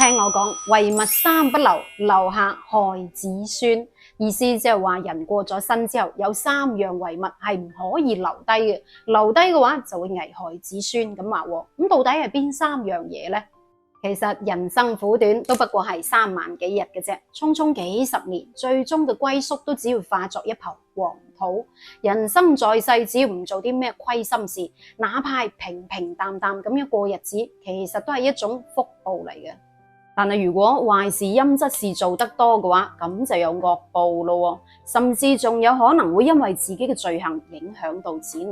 聽我講，遺物三不留，留下害子孫。意思即係話人過咗身之後，有三樣遺物係唔可以留低嘅，留低嘅話就會危害子孫咁話喎。咁到底係邊三樣嘢呢？其實人生苦短，都不過係3萬幾日嘅啫，匆匆幾十年，最終嘅歸宿都只要化作一抔黃土。人生在世，只要唔做啲咩虧心事，哪怕係平平淡淡咁樣過日子，其實都係一種福報嚟嘅。但係如果壞事陰質事做得多嘅話，咁就有惡報咯，甚至仲有可能會因為自己嘅罪行影響到子女。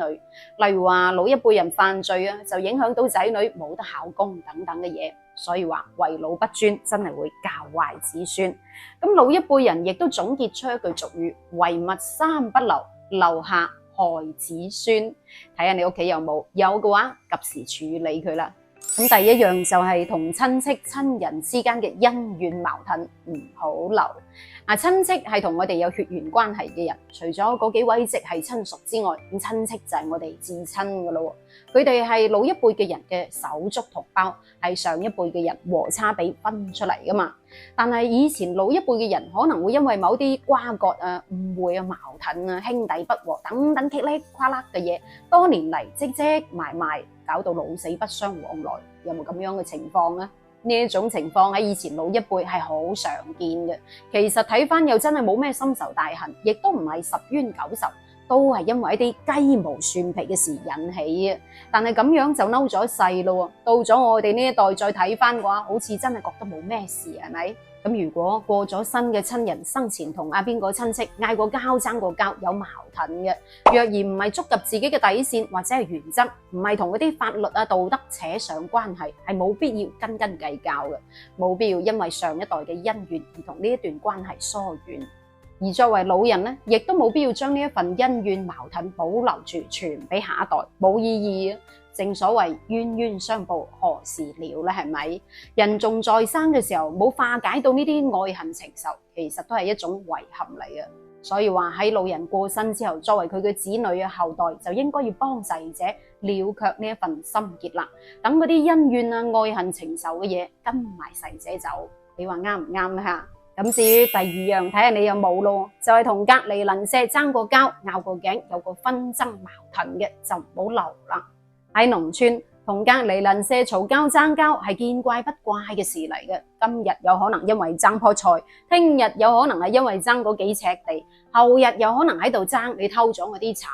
例如話老一輩人犯罪啊，就影響到仔女冇得考公等等嘅嘢。所以話為老不尊真係會教壞子孫。咁老一輩人亦都總結出一句俗語：遺物三不留，留下害子孫。睇下你屋企有冇，有嘅話及時處理佢啦。咁第一樣就係同親戚親人之間嘅恩怨矛盾唔好留。親戚係同我哋有血緣關係嘅人，除咗嗰幾位直係親屬之外，咁親戚就係我哋至親噶咯。佢哋係老一輩嘅人嘅手足同胞，係上一輩嘅人和差比分出嚟噶嘛。但係以前老一輩嘅人可能會因為某啲瓜葛啊、誤會啊、矛盾啊、兄弟不和等等噼里啪啦嘅嘢，多年嚟積積埋埋，搞到老死不相往來。有冇咁樣嘅情況呢？呢一種情況喺以前老一輩係好常見嘅。其實睇翻又真係冇咩深仇大恨，亦都唔係十冤九仇，都係因為一啲雞毛蒜皮嘅事引起嘅。但係咁樣就嬲咗一世咯。到咗我哋呢一代再睇翻嘅話，好似真係覺得冇咩事，係咪？咁如果過咗身嘅親人生前同邊個親戚嗌過交、爭過交，有矛盾嘅，若然唔係觸及自己嘅底線或者係原則，唔係同嗰啲法律啊、道德扯上關係，係冇必要斤斤計較嘅，冇必要因為上一代嘅恩怨而同呢一段關係疏遠。而作為老人呢，亦都冇必要將呢一份恩怨矛盾保留住，傳俾下一代，冇意義。正所謂冤冤相報何時了呢？係咪？人仲在生嘅時候冇化解到呢啲愛恨情仇，其實都係一種遺憾嚟嘅。所以話喺老人過身之後，作為佢嘅子女啊、後代，就應該要幫逝者了卻呢一份心結啦。等嗰啲恩怨啊、愛恨情仇嘅嘢跟埋逝者走，你話啱唔啱啊？咁至於第二樣，睇下你有冇咯，就係同隔籬鄰舍爭過交、拗過頸，有個紛爭矛盾嘅，就唔好留啦。喺農村同隔籬鄰舍嘈交爭交係見怪不怪嘅事嚟嘅。今日有可能因為爭棵菜，聽日有可能係因為爭嗰幾尺地，後日有可能喺度爭你偷咗我啲柴。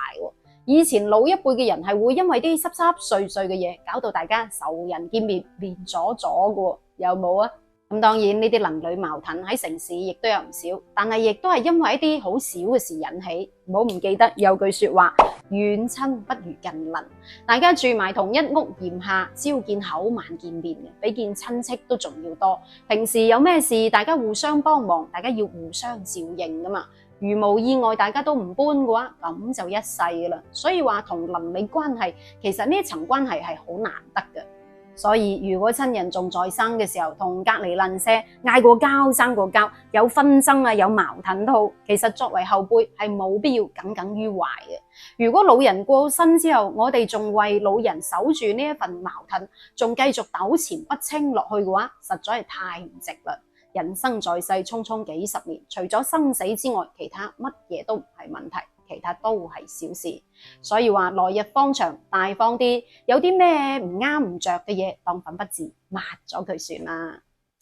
以前老一輩嘅人係會因為啲濕濕碎碎嘅嘢，搞到大家仇人見面面阻阻嘅，有冇啊？咁當然呢啲鄰里矛盾喺城市亦都有唔少，但係亦都係因為一啲好小嘅事引起。唔好唔記得有句說話，遠親不如近鄰。大家住埋同一屋檐下，朝見口晚見面嘅，比見親戚都仲要多。平時有咩事，大家互相幫忙，大家要互相照應噶嘛。如無意外，大家都唔搬嘅話，咁就一世噶啦。所以話同鄰里關係，其實呢一層關係係好難得嘅。所以如果親人仲在生嘅時候，同隔籬鄰舍嗌過交、爭過交，有紛爭啊、有矛盾都好，其實作為後輩係冇必要耿耿於懷嘅。如果老人過身之後，我哋仲為老人守住呢一份矛盾，仲繼續糾纏不清落去嘅話，實在係太唔值啦。人生在世，匆匆幾十年，除咗生死之外，其他乜嘢都唔係問題。其他都係小事，所以話來日方長，大方啲，有啲咩唔啱唔着嘅嘢，當粉筆字抹咗佢算啦。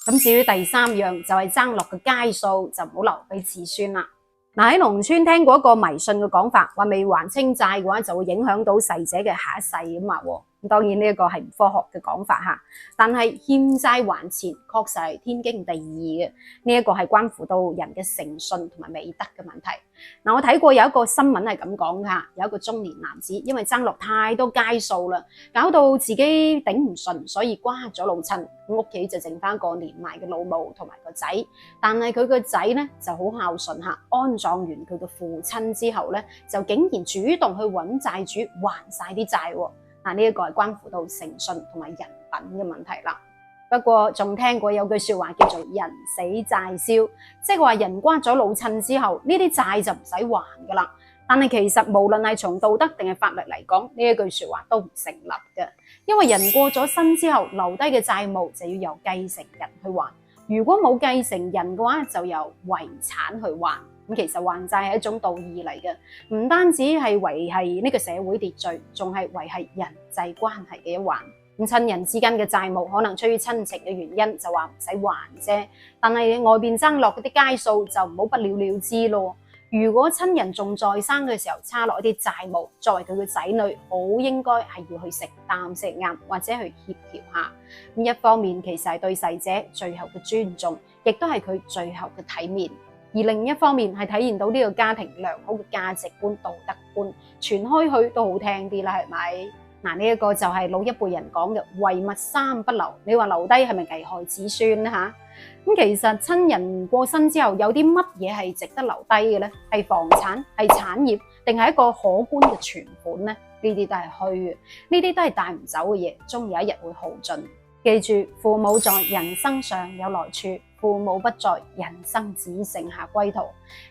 咁至於第三樣就係爭落嘅街數，就唔好留俾子孫啦。喺農村聽過一個迷信嘅講法，話未還清債嘅話，就會影響到逝者嘅下一世咁話。咁當然呢一個係唔科學嘅講法吓，但係欠債還錢確實係天經地義嘅。呢一個係關乎到人嘅誠信同埋美德嘅問題。嗱，我睇過有一個新聞係咁講噶，有一個中年男子因為爭落太多街數啦，搞到自己頂唔順，所以瓜咗老襯，屋企就剩翻個年邁嘅老母同埋個仔。但係佢個仔咧就好孝順吓，安葬完佢嘅父親之後咧，就竟然主動去揾債主還晒啲債。嗱，呢一個係關乎到誠信同埋人品嘅問題啦。不過仲聽過有句說話叫做人死債消，即係話人瓜咗老襯之後，呢啲債就唔使還噶啦。但係其實無論係從道德定係法律嚟講，呢一句說話都唔成立嘅，因為人過咗身之後留低嘅債務就要由繼承人去還，如果冇繼承人嘅話，就由遺產去還。咁其實還債係一種道義嚟嘅，唔單止係維繫呢個社會秩序，仲係維繫人際關係嘅一環。咁親人之間嘅債務可能出於親情嘅原因，就話唔使還啫。但係外邊爭落嗰啲街數就唔好不了了之咯。如果親人仲在生嘅時候差落一啲債務，作為佢嘅仔女，好應該係要去承擔先啱，或者去協調下。咁一方面其實係對逝者最後嘅尊重，亦都係佢最後嘅體面。而另一方面係體現到呢個家庭良好嘅價值觀、道德觀，傳開去都好聽啲啦，係咪？嗱，呢一個就係老一輩人講嘅遺物三不留。你話留低係咪危害子孫咧嚇？咁其實親人過身之後有啲乜嘢係值得留低嘅咧？係房產、係產業，定係一個可觀嘅存款咧？呢啲都係虛嘅，呢啲都係帶唔走嘅嘢，終有一日會耗盡。記住，父母在人生上有來處，父母不在，人生只剩下歸途。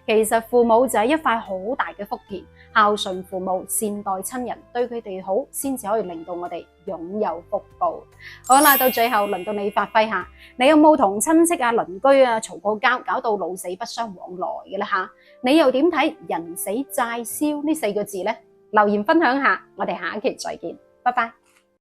其實父母就係一塊好大嘅福田，孝順父母，善待親人，對佢哋好，先至可以令到我哋擁有福報。好啦，到最後輪到你發揮下，你有冇同親戚啊、鄰居啊嘈過交，搞到老死不相往來嘅咧吓？你又點睇人死債消呢4個字呢？留言分享下，我哋下一期再見，拜拜。